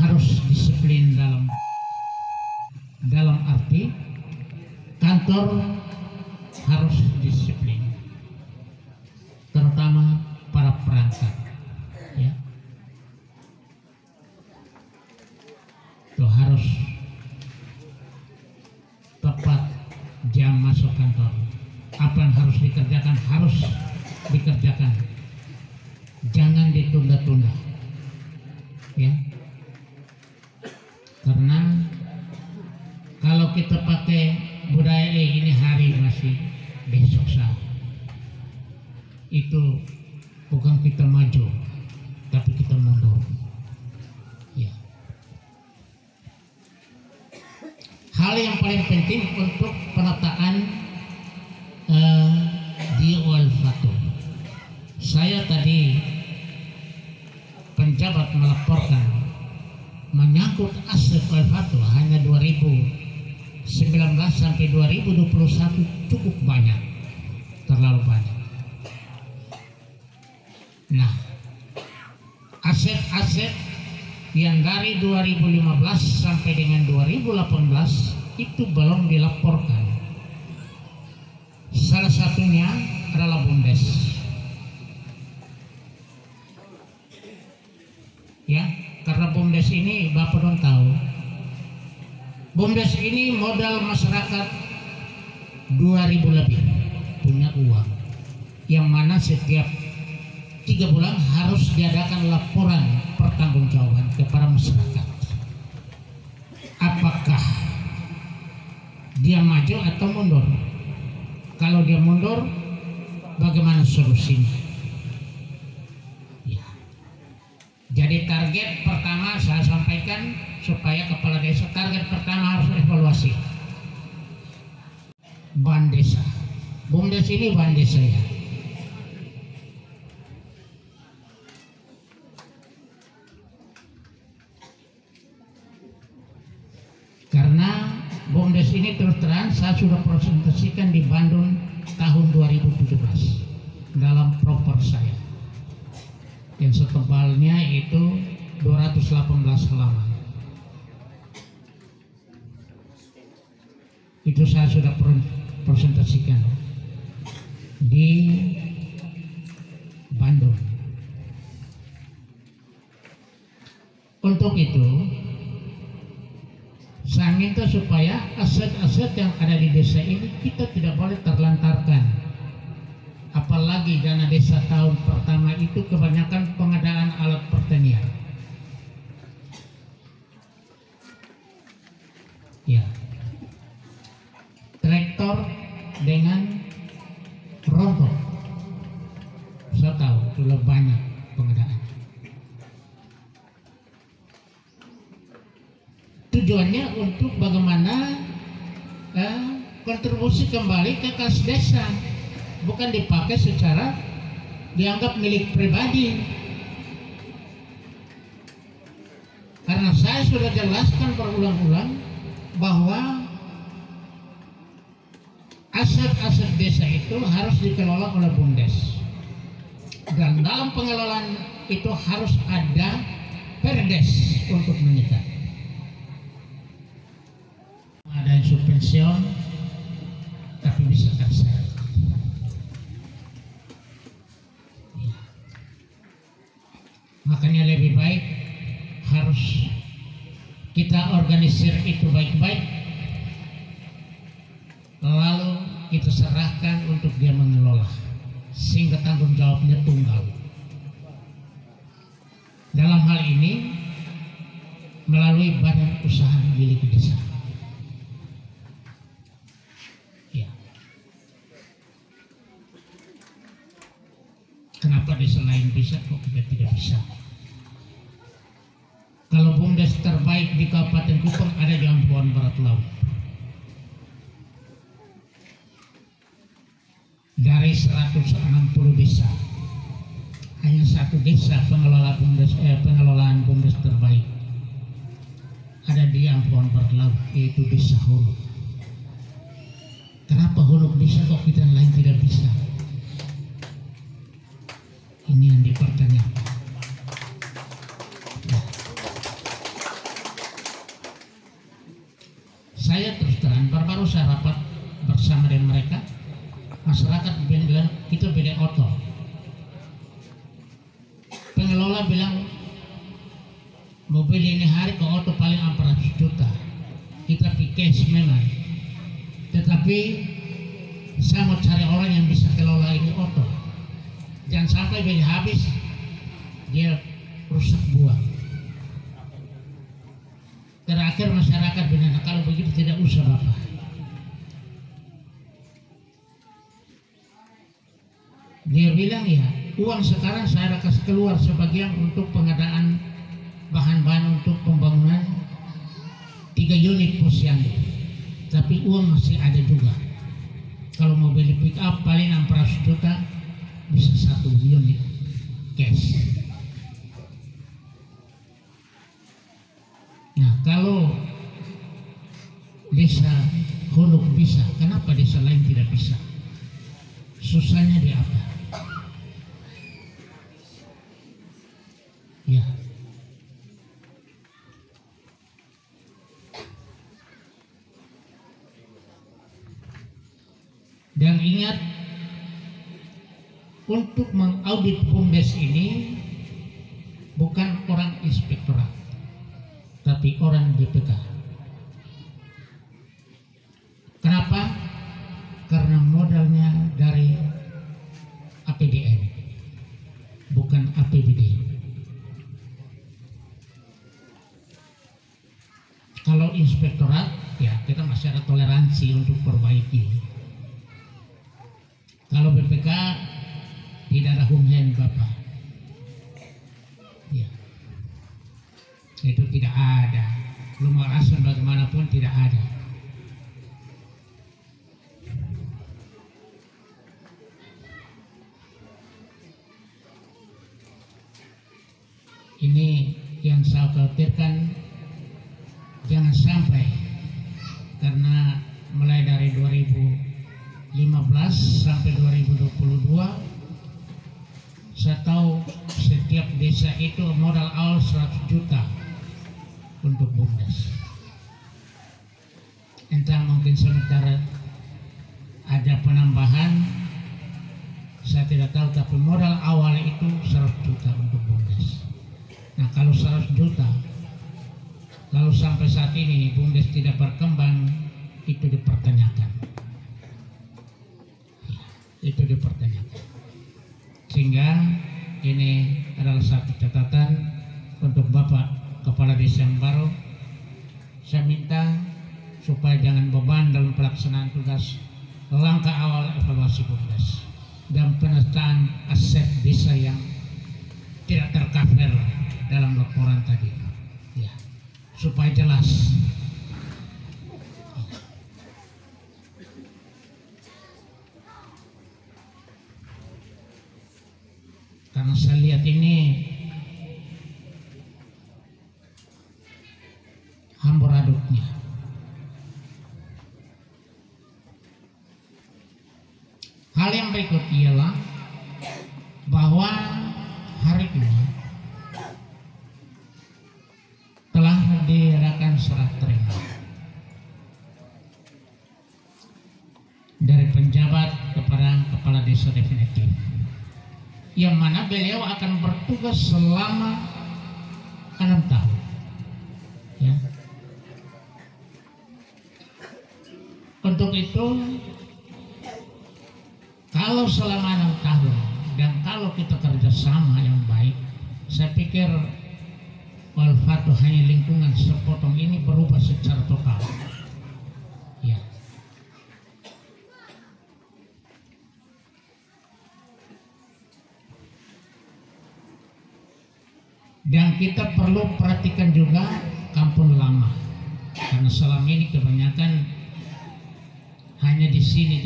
harus disiplin dalam arti kantor harus disiplin, terutama para perangkat, ya. Itu harus tepat jam masuk kantor. Apa yang harus dikerjakan harus dikerjakan, jangan ditunda-tunda, ya. Karena kalau kita pakai budaya ini hari masih besok sah, itu bukan kita maju tapi kita mundur, ya. Hal yang paling penting untuk penataan di Walfato, saya tadi penjabat melaporkan menyangkut aset Walfato hanya 2019 sampai 2021 cukup banyak, terlalu banyak. Nah, aset-aset yang dari 2015 sampai dengan 2018 itu belum dilaporkan. Salah satunya adalah BUMDes, ya. Karena BUMDes ini Bapak don't tahu, BUMDes ini modal masyarakat 2.000 lebih punya uang, yang mana setiap 3 bulan harus diadakan laporan pertanggungjawaban kepada masyarakat. Apakah dia maju atau mundur? Kalau dia mundur, bagaimana solusinya? Ya. Jadi target pertama saya sampaikan supaya kepala desa, target pertama harus evaluasi ban desa. BUMDes ini ban desa, ya. Karena BUMDes ini terus terang saya sudah presentasikan di Bandung tahun 2017 dalam proper saya yang setebalnya itu 218 halaman. Itu saya sudah presentasikan di Bandung. Untuk itu saya minta supaya aset-aset yang ada di desa ini kita tidak boleh terlantarkan. Apalagi dana desa tahun pertama itu kebanyakan pengadaan alat pertanian. Ya. Traktor dengan rontok. Saya tahu sudah banyak pengadaan. Tujuannya untuk bagaimana kontribusi kembali ke kas desa, bukan dipakai secara dianggap milik pribadi. Karena saya sudah jelaskan berulang-ulang bahwa aset-aset desa itu harus dikelola oleh BUMDes, dan dalam pengelolaan itu harus ada perdes untuk mengikat. Ada yang subvension tapi bisa saya. Ya. Makanya lebih baik harus kita organisir itu baik-baik, lalu kita serahkan untuk dia mengelola sehingga tanggung jawabnya tunggal. Dalam hal ini melalui badan usaha milik desa. Kenapa desa lain bisa kok kita tidak bisa? Kalau BUMDes terbaik di Kabupaten Kupang ada di Amphoan Barat Laut. Dari 160 desa, hanya 1 desa pengelolaan BUMDes terbaik ada di Amphoan Barat Laut, yaitu Desa Huluk. Kenapa Huluk bisa kok kita lain tidak bisa? Ini yang dipertanyakan. masyarakat bilang kita beli oto. Pengelola bilang mobil ini hari ke oto paling 400 juta. Kita cash memang, tetapi saya mau cari orang yang bisa kelola ini oto. Jangan sampai beli habis dia rusak buang. Terakhir masyarakat bilang kalau begitu tidak usah Bapak. Dia bilang ya uang sekarang saya kasih keluar sebagian untuk pengadaan bahan-bahan untuk pembangunan 3 unit posyandu, tapi uang masih ada juga. Kalau mau beli pick up paling 600 juta bisa 1 unit cash. Nah kalau desa Huluk bisa, kenapa desa lain tidak bisa? Susahnya di apa? Ya. Dan ingat, untuk mengaudit BUMDes ini bukan orang inspektorat, tapi orang BPK. Kenapa? Karena modalnya dari APBN, bukan APBD. Kalau inspektorat, ya kita masih ada toleransi untuk perbaiki. Kalau BPK tidak ada home Bapak, ya itu tidak ada. Belum alasan bagaimanapun tidak ada. Ini yang saya khawatirkan, jangan sampai karena mulai dari 2015 sampai 2022 saya tahu setiap desa itu modal awal 100 juta untuk BUMDes. Entah mungkin sementara ada penambahan, saya tidak tahu, tapi modal awal itu 100 juta untuk BUMDes. Nah kalau 100 juta lalu sampai saat ini BUMDes tidak berkembang, itu dipertanyakan. Itu dipertanyakan. Sehingga ini adalah satu catatan untuk Bapak Kepala Desa yang baru. Saya minta supaya jangan beban dalam pelaksanaan tugas langkah awal evaluasi BUMDes dan penataan aset desa yang tidak tercover dalam laporan tadi, ya, supaya jelas. Karena saya lihat ini amburaduknya. Hal yang berikut ialah bahwa hari ini telah diadakan serah terima dari penjabat kepada kepala desa definitif, yang mana beliau akan bertugas selama 6 tahun. Ya. Untuk itu, kalau selama 6 tahun dan kalau kita kerjasama yang baik, saya pikir Walfatu hanya lingkungan sepotong ini berubah secara total. Ya. Dan kita perlu perhatikan juga kampung lama, karena selama ini kebanyakan hanya di sini,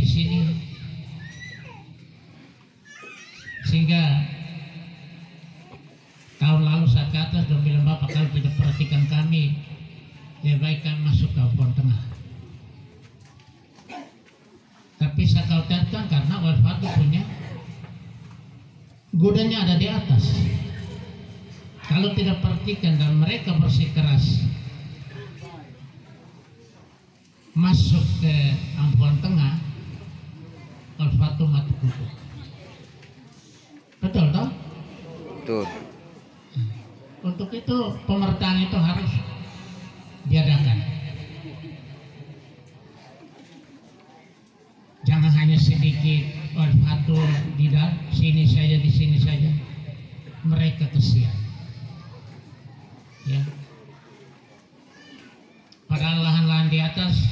sehingga tahun lalu saya ke atas dan bilang, Bapak kalau tidak perhatikan kami, lebih baik kami masuk ke Kabupaten Tengah. Tapi saya khawatirkan karena Walfatu punya godanya ada di atas. Kalau tidak perhatikan dan mereka bersikeras masuk ke Kabupaten Tengah, olfatum matu kutu. Betul toh? Betul. Untuk itu pemertaan itu harus diadakan. Jangan hanya sedikit olfatum di sini saja, di sini saja. Mereka kesian. Ya. Padahal lahan-lahan di atas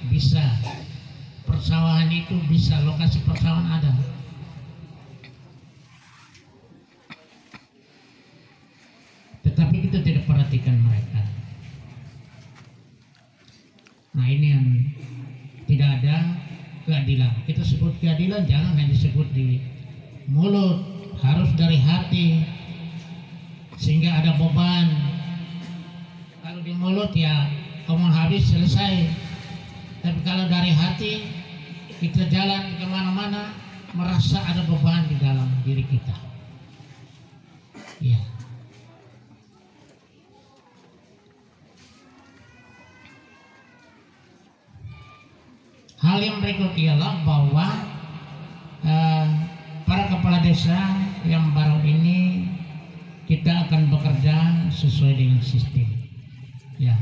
bisa, persawahan itu bisa, lokasi persawahan ada. Tetapi kita tidak perhatikan mereka. Nah, ini yang tidak ada keadilan. Kita sebut keadilan jangan hanya disebut di mulut, harus dari hati, sehingga ada beban. Kalau di mulut ya omong habis selesai, tapi kalau dari hati kita jalan kemana-mana merasa ada beban di dalam diri kita. Ya. Hal yang berikut ialah bahwa para kepala desa yang baru ini kita akan bekerja sesuai dengan sistem. Ya.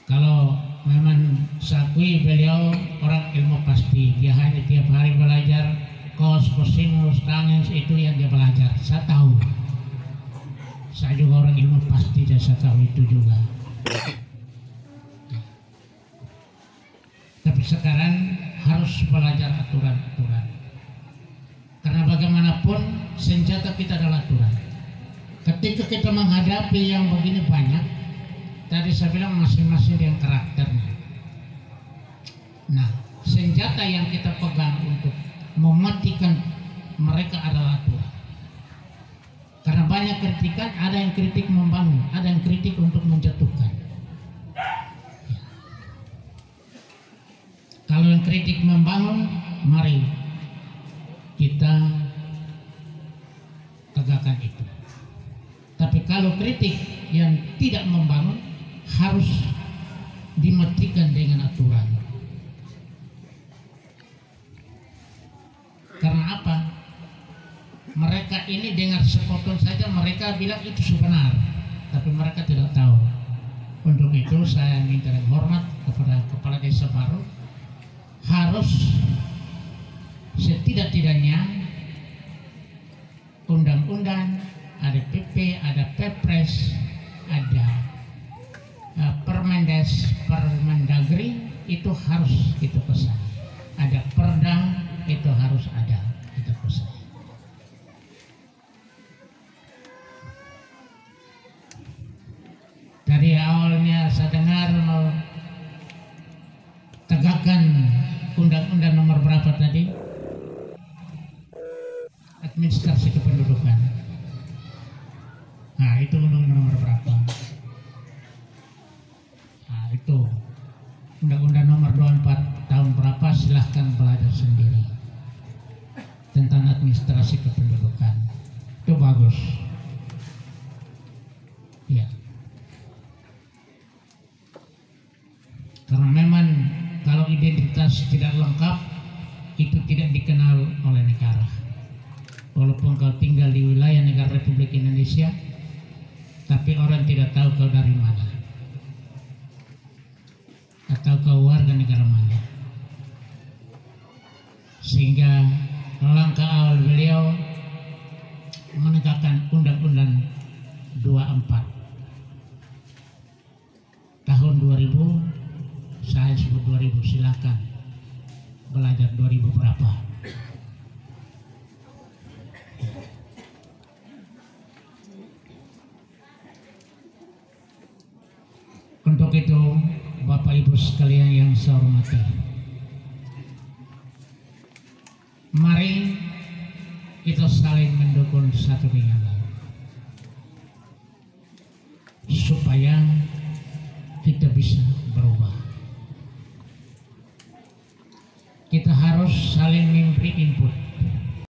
Kalau memang Sakui beliau orang ilmu pasti, dia hanya tiap hari belajar cos, cosinus, tangents, itu yang dia belajar. Saya tahu. Saya juga orang ilmu pasti dan saya tahu itu juga. Tapi sekarang harus belajar aturan-aturan. Karena bagaimanapun senjata kita adalah aturan. Ketika kita menghadapi yang begini banyak, tadi saya bilang masing-masing dengan karakternya. Nah, senjata yang kita pegang untuk mematikan mereka adalah aturan. Karena banyak kritikan, ada yang kritik membangun, ada yang kritik untuk menjatuhkan. Kalau yang kritik membangun, mari kita tegakkan itu. Tapi kalau kritik yang tidak membangun, harus dimatikan dengan aturan. Karena apa? Mereka ini dengar sepotong saja, mereka bilang itu benar, tapi mereka tidak tahu. Untuk itu saya minta hormat kepada kepala desa baru, harus setidak-tidaknya undang-undang, ada PP, ada Perpres, ada Permendes, Permendagri, itu harus kita pesan. Ada Perda, itu harus ada kita pesan. Dari awalnya saya dengar mau tegakkan undang-undang nomor berapa tadi? Administrasi kependudukan. Nah, itu undang-undang nomor berapa? Nah, itu undang-undang nomor 24 tahun berapa, silahkan belajar sendiri tentang administrasi kependudukan. Itu bagus. Ya. Karena memang kalau identitas tidak lengkap, itu tidak dikenal oleh negara. Walaupun kau tinggal di wilayah negara Republik Indonesia, tapi orang tidak tahu kau dari mana, atau kau warga negara mana. Sehingga langkah awal beliau menegakkan Undang-Undang 24 tahun 2000. Saya sebut 2000, silakan belajar 2000 berapa. Untuk itu Bapak Ibu sekalian yang saya hormati, mari kita saling mendukung satu dengan lain supaya kita bisa berubah. Kita harus saling memberi input.